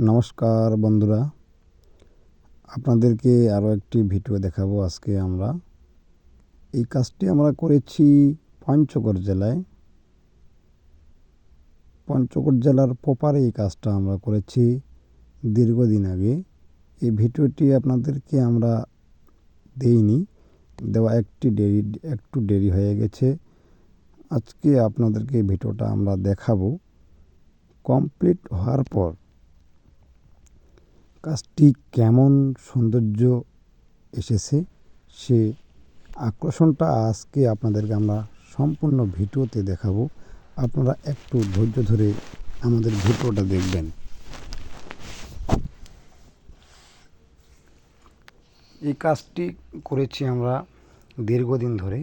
নমস্কার বন্ধুরা, আপনাদেরকে আরও একটি ভিডিও দেখাবো। আজকে আমরা এই কাজটি আমরা করেছি পঞ্চগড় জেলায়। পঞ্চগড় জেলার প্রপারে এই কাজটা আমরা করেছি দীর্ঘদিন আগে। এই ভিডিওটি আপনাদেরকে আমরা দেইনি, দেওয়া একটু দেরি হয়ে গেছে। আজকে আপনাদেরকে ভিডিওটা আমরা দেখাবো কমপ্লিট হওয়ার পর কাজটি কেমন সৌন্দর্য এসেছে, সে আকর্ষণটা আজকে আপনাদেরকে আমরা সম্পূর্ণ ভিডিওতে দেখাবো। আপনারা একটু ধৈর্য ধরে আমাদের ভিডিওটা দেখবেন। এই কাজটি করেছি আমরা দীর্ঘদিন ধরে।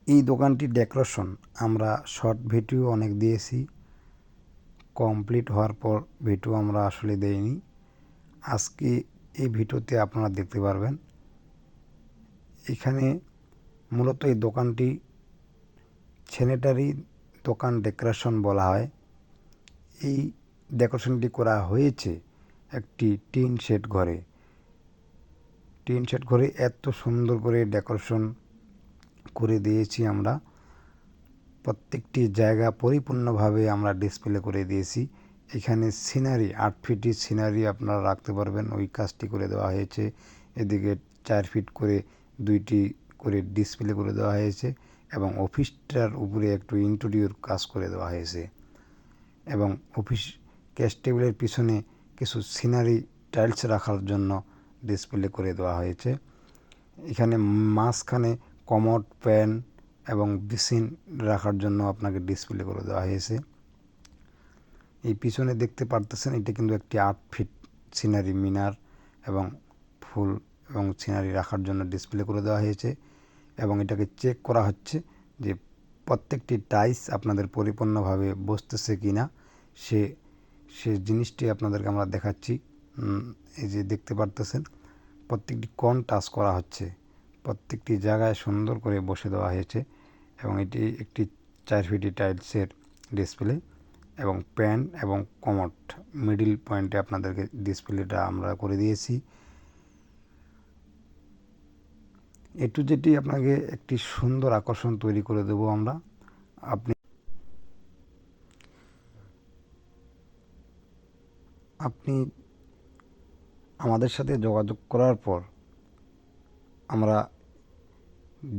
এই দোকানটির ডেকোরেশন আমরা শর্ট ভিডিও অনেক দিয়েছি, কমপ্লিট হওয়ার পর ভিডিও আমরা আসলে দেইনি। আজকে এই ভিডিওতে আপনারা দেখতে পারবেন। এখানে মূলত এই দোকানটি স্যানিটারি দোকান ডেকোরেশন বলা হয়। এই ডেকোরেশনটি করা হয়েছে একটি টিন শেড ঘরে। টিন শেড ঘরে এত সুন্দর করে ডেকোরেশন করে দিয়েছি আমরা। প্রত্যেকটি জায়গা পরিপূর্ণভাবে আমরা ডিসপ্লে করে দিয়েছি। এখানে সিনারি 8 ফিটের সিনারি আপনারা রাখতে পারবেন, ওই কাজটি করে দেওয়া হয়েছে। এদিকে 4 ফিট করে 2টি করে ডিসপ্লে করে দেওয়া হয়েছে এবং অফিসটার উপরে একটু ইন্টেরিয়র কাজ করে দেওয়া হয়েছে এবং অফিস ক্যাশ টেবিলের পিছনে কিছু সিনারি টাইলস রাখার জন্য ডিসপ্লে করে দেওয়া হয়েছে। এখানে মাঝখানে কমোড, প্যান এবং বেসিন রাখার জন্য আপনাকে ডিসপ্লে করে দেওয়া হয়েছে। এই পিছনে দেখতে পারতেছেন, এটা কিন্তু একটি 8 ফিট সিনারি মিনার এবং ফুল এবং সিনারি রাখার জন্য ডিসপ্লে করে দেওয়া হয়েছে এবং এটাকে চেক করা হচ্ছে যে প্রত্যেকটি টাইলস আপনাদের পরিপূর্ণভাবে বসতেছে কি না। সে জিনিসটি আপনাদেরকে আমরা দেখাচ্ছি। এই যে দেখতে পারতেছেন, প্রত্যেকটি কোণ টাচ করা হচ্ছে, প্রত্যেকটি জায়গায় সুন্দর করে বসে দেওয়া হয়েছে এবং এটি একটি 4 ফিটি টাইলসের ডিসপ্লে এবং প্যান এবং কমোড মিডিল পয়েন্টে আপনাদেরকে ডিসপ্লেটা আমরা করে দিয়েছি। একটু যেটি আপনাকে একটি সুন্দর আকর্ষণ তৈরি করে দেব আমরা। আপনি আমাদের সাথে যোগাযোগ করার পর আমরা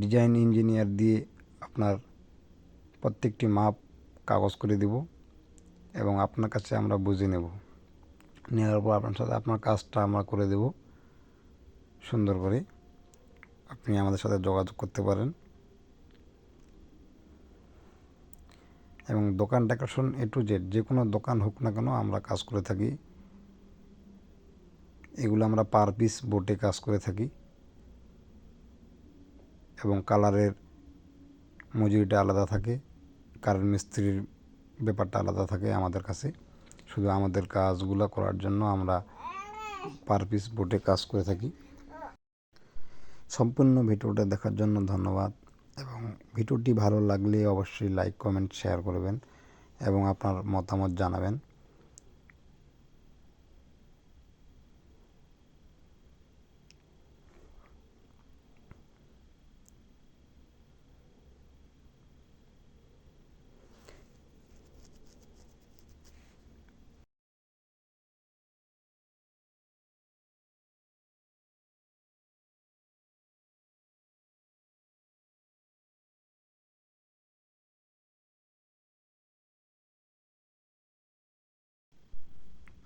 ডিজাইন ইঞ্জিনিয়ার দিয়ে আপনার প্রত্যেকটি মাপ কাগজ করে দেব এবং আপনার কাছে আমরা বুঝে নেওয়ার পর আপনার সাথে আপনার কাজটা আমরা করে দেব সুন্দর করে। আপনি আমাদের সাথে যোগাযোগ করতে পারেন এবং দোকান ডেকোরেশন A to Z যে কোনো দোকান হোক না কেন আমরা কাজ করে থাকি। এগুলো আমরা পার পিস বোর্ডে কাজ করে থাকি এবং কালারের মজুরিটা আলাদা থাকে, কারেন্ট মিস্ত্রির ব্যাপারটা আলাদা থাকে আমাদের কাছে। শুধু আমাদের কাজগুলো করার জন্য আমরা পার পিস বোর্ডে কাজ করে থাকি। সম্পূর্ণ ভিডিওটা দেখার জন্য ধন্যবাদ এবং ভিডিওটি ভালো লাগলে অবশ্যই লাইক, কমেন্ট, শেয়ার করবেন এবং আপনার মতামত জানাবেন।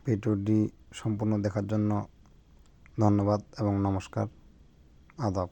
ভিডিওটি সম্পূর্ণ দেখার জন্য ধন্যবাদ এবং নমস্কার, আদাব।